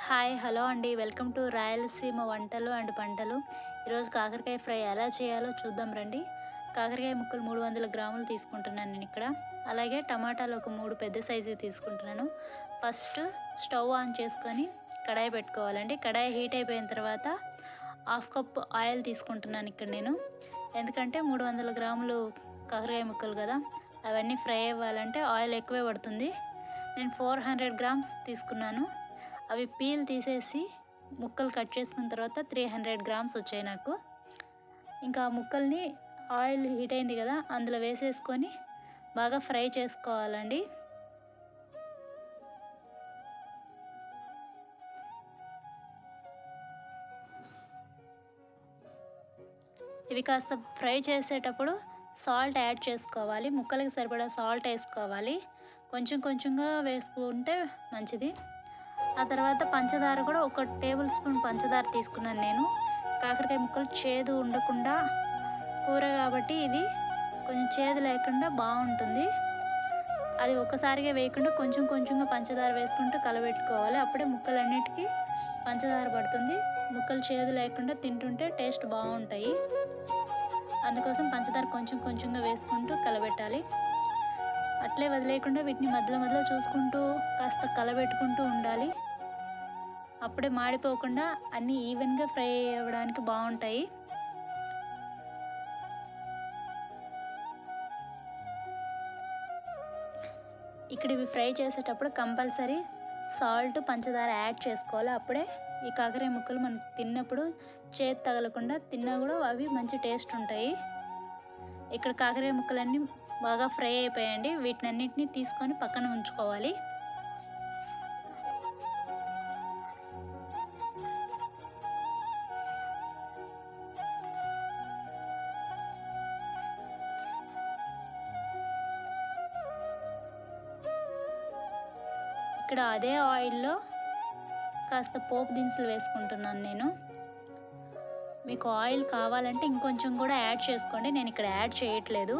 Hi hello అండి. Welcome to Rayalaseema వంటలు and పంటలు. ఈరోజు కాకరకాయ ఫ్రై ఎలా చేయాలో చూద్దాం రండి. కాకరకాయ ముక్కలు 300 గ్రాములు తీసుకుంటున్నాను నేను ఇక్కడ. అలాగే టమాటాలు ఒక 3 పెద్ద సైజువి తీసుకుంటున్నాను. ఫస్ట్ స్టవ్ ఆన్ చేసుకొని కడాయి పెట్టుకోవాలండి. కడాయి హీట్ అయిపోయిన తర్వాత హాఫ్ కప్ ఆయిల్ తీసుకుంటున్నాను ఇక్కడ నేను. ఎందుకంటే 300 గ్రాములు కాకరకాయ ముక్కలు కదా, అవన్నీ ఫ్రై అవ్వాలంటే ఆయిల్ ఎక్కువే పడుతుంది. నేను 400 గ్రామ్స్ తీసుకున్నాను. అవి పీల్ తీసేసి ముక్కలు కట్ చేసుకున్న తర్వాత 300 గ్రామ్స్ వచ్చాయి నాకు. ఇంకా ముక్కల్ని ఆయిల్ హీట్ అయింది కదా, అందులో వేసేసుకొని బాగా ఫ్రై చేసుకోవాలండి. ఇవి కాస్త ఫ్రై చేసేటప్పుడు సాల్ట్ యాడ్ చేసుకోవాలి. ముక్కలకి సరిపడా సాల్ట్ వేసుకోవాలి. కొంచెం కొంచెంగా వేసుకుంటే మంచిది. ఆ తర్వాత పంచదార కూడా 1 టేబుల్ స్పూన్ పంచదార తీసుకున్నాను నేను. కాకరకాయ ముక్కలు చేదు ఉండకుండా, కూర కాబట్టి ఇది కొంచెం చేదు లేకుండా బాగుంటుంది. అది ఒక్కసారిగా వేయకుండా కొంచెం కొంచెంగా పంచదార వేసుకుంటూ కలబెట్టుకోవాలి. అప్పుడే ముక్కలన్నిటికీ పంచదార పడుతుంది. ముక్కలు చేదు లేకుండా తింటుంటే టేస్ట్ బాగుంటాయి. అందుకోసం పంచదార కొంచెం కొంచెంగా వేసుకుంటూ కలబెట్టాలి. అట్లే వదిలేయకుండా వీటిని మధ్యలో మధ్యలో చూసుకుంటూ కాస్త కలబెట్టుకుంటూ ఉండాలి. అప్పుడే మాడిపోకుండా అన్నీ ఈవెన్గా ఫ్రై అవ్వడానికి బాగుంటాయి. ఇక్కడ ఇవి ఫ్రై చేసేటప్పుడు కంపల్సరీ సాల్ట్ పంచదార యాడ్ చేసుకోవాలి. అప్పుడే ఈ కాకరకాయ ముక్కలు మనం తిన్నప్పుడు చేదు తగలకుండా, తిన్నా కూడా అవి మంచి టేస్ట్ ఉంటాయి. ఇక్కడ కాకరకాయ ముక్కలన్నీ బాగా ఫ్రై అయిపోయాయండి. వీటినన్నిటిని తీసుకొని పక్కన ఉంచుకోవాలి. ఇక్కడ అదే ఆయిల్లో కాస్త పోపు దినుసులు వేసుకుంటున్నాను నేను. మీకు ఆయిల్ కావాలంటే ఇంకొంచెం కూడా యాడ్ చేసుకోండి. నేను ఇక్కడ యాడ్ చేయట్లేదు.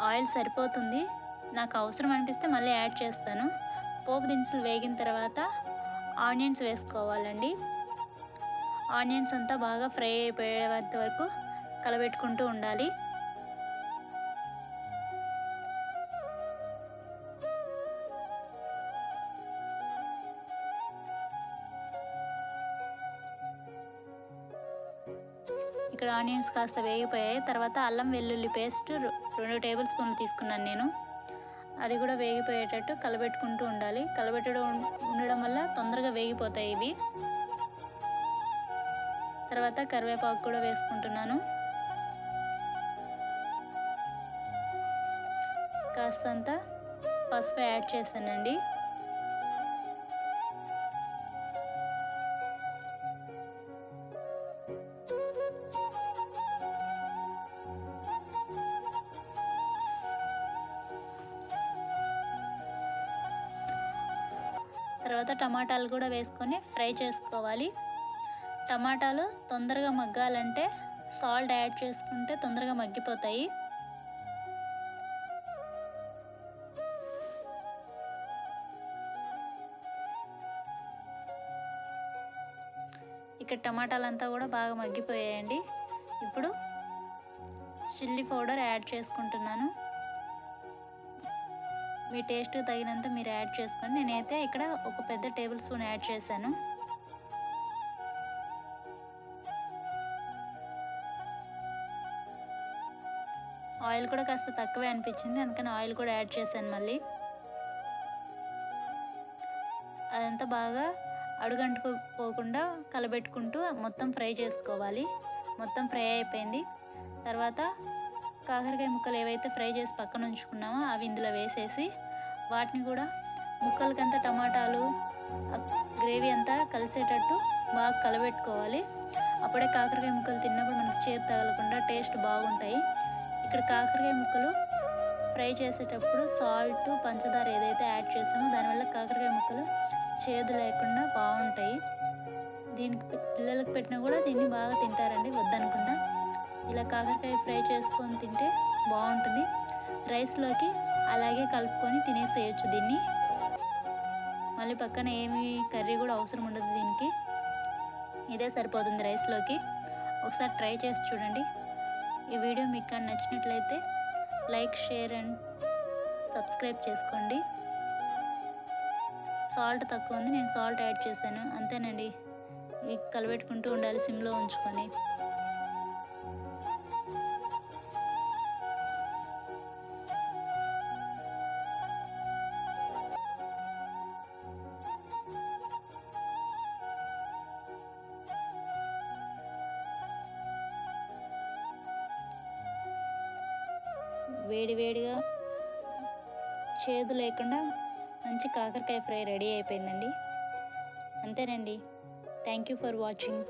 ఆయిల్ సరిపోతుంది. నాకు అవసరం అనిపిస్తే మళ్ళీ యాడ్ చేస్తాను. పోపు దినుసులు వేగిన తర్వాత ఆనియన్స్ వేసుకోవాలండి. ఆనియన్స్ అంతా బాగా ఫ్రై అయిపోయేంత వరకు కలబెట్టుకుంటూ ఉండాలి. ఇక్కడ ఆనియన్స్ కాస్త వేగిపోయాయి. తర్వాత అల్లం వెల్లుల్లి పేస్ట్ 2 టేబుల్ స్పూన్లు తీసుకున్నాను నేను. అది కూడా వేగిపోయేటట్టు కలబెట్టుకుంటూ ఉండాలి. ఉండడం వల్ల తొందరగా వేగిపోతాయి ఇవి. తర్వాత కరివేపాకు కూడా వేసుకుంటున్నాను. కాస్తంత పసుపు యాడ్ చేశానండి. తర్వాత టమాటాలు కూడా వేసుకొని ఫ్రై చేసుకోవాలి. టమాటాలు తొందరగా మగ్గాలంటే సాల్ట్ యాడ్ చేసుకుంటే తొందరగా మగ్గిపోతాయి. ఇక్కడ టమాటాలంతా కూడా బాగా మగ్గిపోయాయండి. ఇప్పుడు చిల్లీ పౌడర్ యాడ్ చేసుకుంటున్నాను. మీ టేస్ట్ తగినంత మీరు యాడ్ చేసుకోండి. నేనైతే ఇక్కడ 1 పెద్ద టేబుల్ స్పూన్ యాడ్ చేశాను. ఆయిల్ కూడా కాస్త తక్కువే అనిపించింది, అందుకని ఆయిల్ కూడా యాడ్ చేశాను మళ్ళీ. అదంతా బాగా అడుగంటుకుపోకుండా కలబెట్టుకుంటూ మొత్తం ఫ్రై చేసుకోవాలి. మొత్తం ఫ్రై అయిపోయింది. తర్వాత కాకరకాయ ముక్కలు ఏవైతే ఫ్రై చేసి పక్కన ఉంచుకున్నామో అవి ఇందులో వేసేసి వాటిని కూడా ముక్కలకంతా టమాటాలు గ్రేవీ అంతా కలిసేటట్టు బాగా కలబెట్టుకోవాలి. అప్పుడే కాకరకాయ ముక్కలు తిన్నప్పుడు మనకు చేదు తగలకుండా టేస్ట్ బాగుంటాయి. ఇక్కడ కాకరకాయ ముక్కలు ఫ్రై చేసేటప్పుడు సాల్ట్ పంచదార ఏదైతే యాడ్ చేసామో దానివల్ల కాకరకాయ ముక్కలు చేదు లేకుండా బాగుంటాయి. దీనికి పిల్లలకు పెట్టినా కూడా దీన్ని బాగా తింటారండి వద్దనకుండా. ఇలా కాకరకాయ ఫ్రై చేసుకొని తింటే బాగుంటుంది. రైస్లోకి అలాగే కలుపుకొని తినేసేయచ్చు దీన్ని. మళ్ళీ పక్కన ఏమి కర్రీ కూడా అవసరం ఉండదు మనకి ఇదే సరిపోతుంది రైస్లోకి. ఒకసారి ట్రై చేసి చూడండి. ఈ వీడియో మీకు కానీ నచ్చినట్లయితే లైక్, షేర్ అండ్ సబ్స్క్రైబ్ చేసుకోండి. సాల్ట్ తక్కువ ఉంది, నేను సాల్ట్ యాడ్ చేశాను. అంతేనండి. కలబెట్టుకుంటూ ఉండాలి సిమ్లో ఉంచుకొని. వేడివేడిగా చేదు లేకుండా మంచి కాకరకాయ ఫ్రై రెడీ అయిపోయిందండి. అంతేనండి. Thank you for watching.